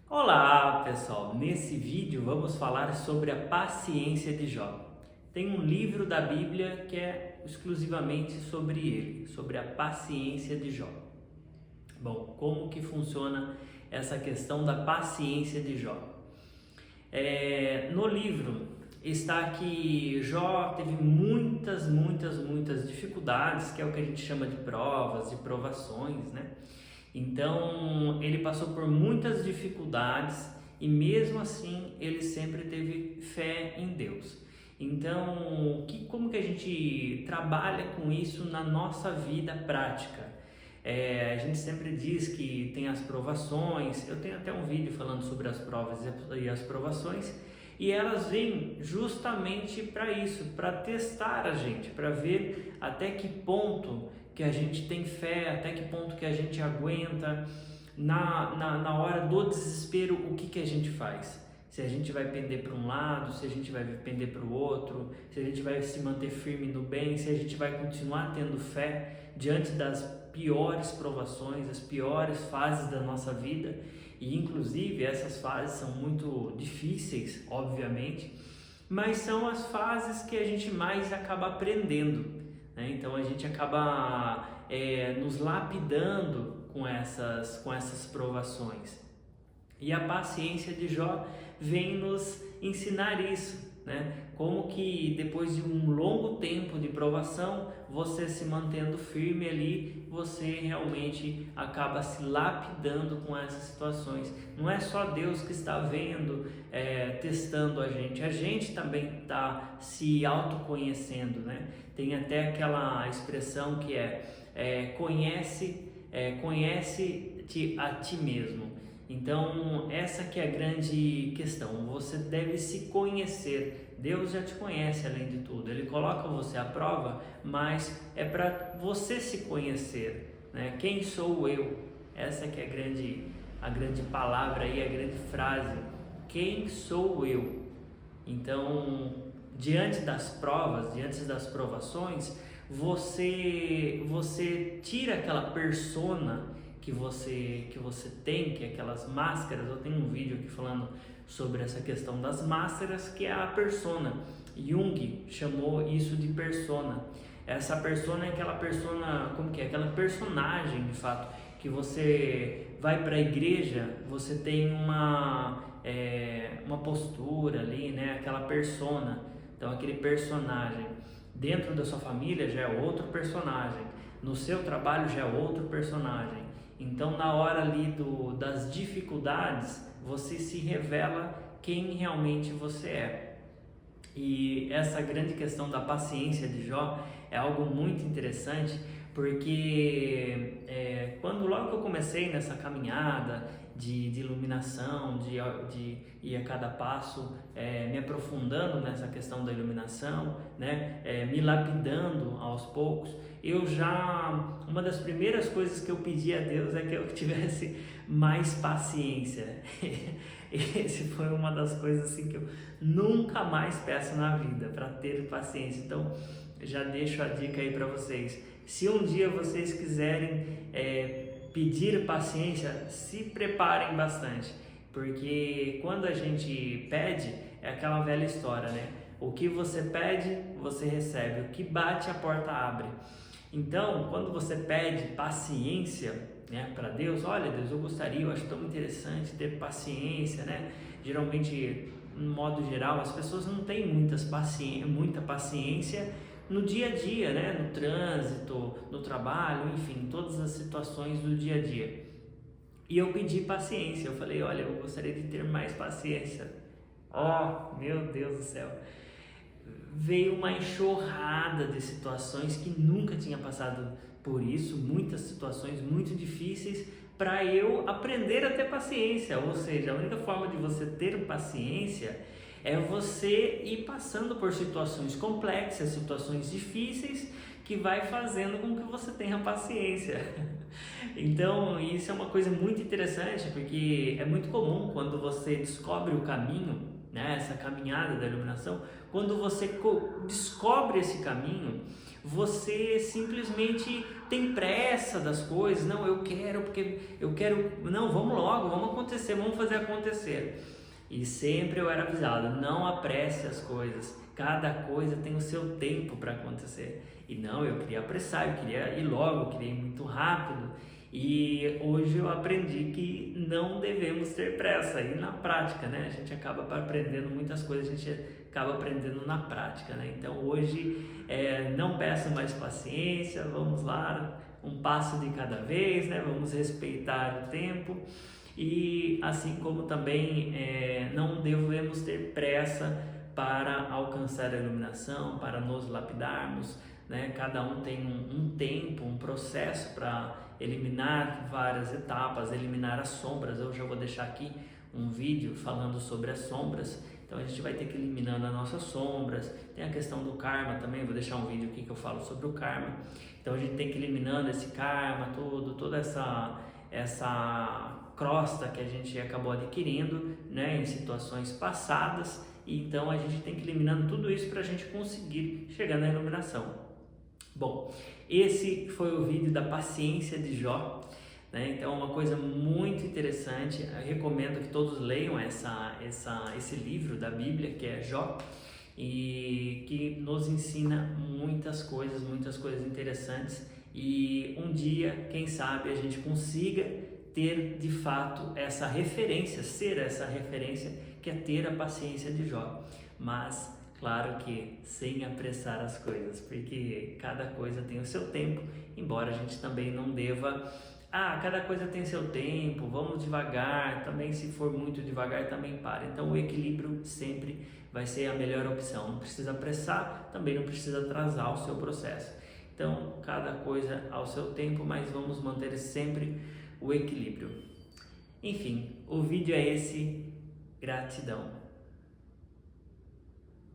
Olá pessoal, nesse vídeo vamos falar sobre a paciência de Jó. Tem um livro da Bíblia que é exclusivamente sobre ele, sobre a paciência de Jó. Bom, como que funciona essa questão da paciência de Jó? No livro está que Jó teve muitas dificuldades, que é o que a gente chama de provas, de provações, né? Então ele passou por muitas dificuldades e mesmo assim ele sempre teve fé em Deus. Então, como que a gente trabalha com isso na nossa vida prática? A gente sempre diz que tem as provações, eu tenho até um vídeo falando sobre as provas e as provações, e elas vêm justamente para isso, para testar a gente, para ver até que ponto que a gente tem fé, até que ponto que a gente aguenta. Na hora do desespero, o que a gente faz? Se a gente vai pender para um lado, se a gente vai pender para o outro, se a gente vai se manter firme no bem, se a gente vai continuar tendo fé diante das piores provações, as piores fases da nossa vida. E inclusive essas fases são muito difíceis, obviamente, mas são as fases que a gente mais acaba aprendendo, né? Então a gente acaba nos lapidando com essas provações. E a paciência de Jó vem nos ensinar isso, né? Como que depois de um longo tempo de provação, você se mantendo firme ali, você realmente acaba se lapidando com essas situações. Não é só Deus que está vendo, testando a gente também está se autoconhecendo, né? Tem até aquela expressão que conhece-te a ti mesmo. Então, essa que é a grande questão, você deve se conhecer. Deus já te conhece além de tudo, Ele coloca você à prova, mas é para você se conhecer, né? Quem sou eu? Essa que é a grande palavra aí, a grande frase, quem sou eu? Então, diante das provas, diante das provações, você tira aquela persona que você tem, que é aquelas máscaras. Eu tenho um vídeo aqui falando sobre essa questão das máscaras, que é a persona. Jung chamou isso de persona. Essa persona é aquela persona, como que é? Aquela personagem, de fato, que você vai para a igreja, você tem uma postura ali, né? Aquela persona, então aquele personagem. Dentro da sua família já é outro personagem, no seu trabalho já é outro personagem. Então, na hora ali das dificuldades, você se revela quem realmente você é. E essa grande questão da paciência de Jó é algo muito interessante, porque logo que eu comecei nessa caminhada de iluminação, de ir a cada passo me aprofundando nessa questão da iluminação, né? Me lapidando aos poucos, uma das primeiras coisas que eu pedi a Deus é que eu tivesse mais paciência. Esse foi uma das coisas assim que eu nunca mais peço na vida, para ter paciência. Então, já deixo a dica aí para vocês. Se um dia vocês quiserem pedir paciência, se preparem bastante, porque quando a gente pede, é aquela velha história, né? O que você pede, você recebe. O que bate, a porta abre. Então, quando você pede paciência, né, para Deus, olha Deus, eu acho tão interessante ter paciência, né? Geralmente, no modo geral, as pessoas não têm muita paciência no dia a dia, né? No trânsito, no trabalho, enfim, todas as situações do dia a dia. E eu pedi paciência, eu falei, olha, eu gostaria de ter mais paciência. Oh, meu Deus do céu! Veio uma enxurrada de situações que nunca tinha passado por isso, muitas situações muito difíceis, para eu aprender a ter paciência. Ou seja, a única forma de você ter paciência é você ir passando por situações complexas, situações difíceis, que vai fazendo com que você tenha paciência. Então, isso é uma coisa muito interessante, porque é muito comum quando você descobre o caminho, né, essa caminhada da iluminação, quando você descobre esse caminho, você simplesmente tem pressa das coisas. Não, eu quero, porque eu quero, não, vamos logo, vamos acontecer, vamos fazer acontecer. E sempre eu era avisado, não apresse as coisas, cada coisa tem o seu tempo para acontecer. E não, eu queria apressar, eu queria ir logo, eu queria ir muito rápido. E hoje eu aprendi que não devemos ter pressa, e na prática, né? A gente acaba aprendendo muitas coisas, a gente acaba aprendendo na prática, né? Então hoje não peço mais paciência, vamos lá, um passo de cada vez, né? Vamos respeitar o tempo. E assim como também não devemos ter pressa para alcançar a iluminação, para nos lapidarmos, né? Cada um tem um tempo, um processo para eliminar várias etapas, eliminar as sombras. Eu já vou deixar aqui um vídeo falando sobre as sombras, então a gente vai ter que ir eliminando as nossas sombras. Tem a questão do karma também, vou deixar um vídeo aqui que eu falo sobre o karma. Então a gente tem que ir eliminando esse karma todo, toda essa crosta que a gente acabou adquirindo, né, em situações passadas, e então a gente tem que ir eliminando tudo isso para a gente conseguir chegar na iluminação. Bom, esse foi o vídeo da paciência de Jó, né? Então uma coisa muito interessante, eu recomendo que todos leiam esse livro da Bíblia, que é Jó, e que nos ensina muitas coisas interessantes, e um dia, quem sabe, a gente consiga ter de fato essa referência, ser essa referência, que é ter a paciência de Jó, mas claro que sem apressar as coisas, porque cada coisa tem o seu tempo, embora a gente também não deva, cada coisa tem seu tempo, vamos devagar, também se for muito devagar também para. Então o equilíbrio sempre vai ser a melhor opção, não precisa apressar, também não precisa atrasar o seu processo. Então cada coisa ao seu tempo, mas vamos manter sempre o equilíbrio. Enfim, o vídeo é esse, gratidão.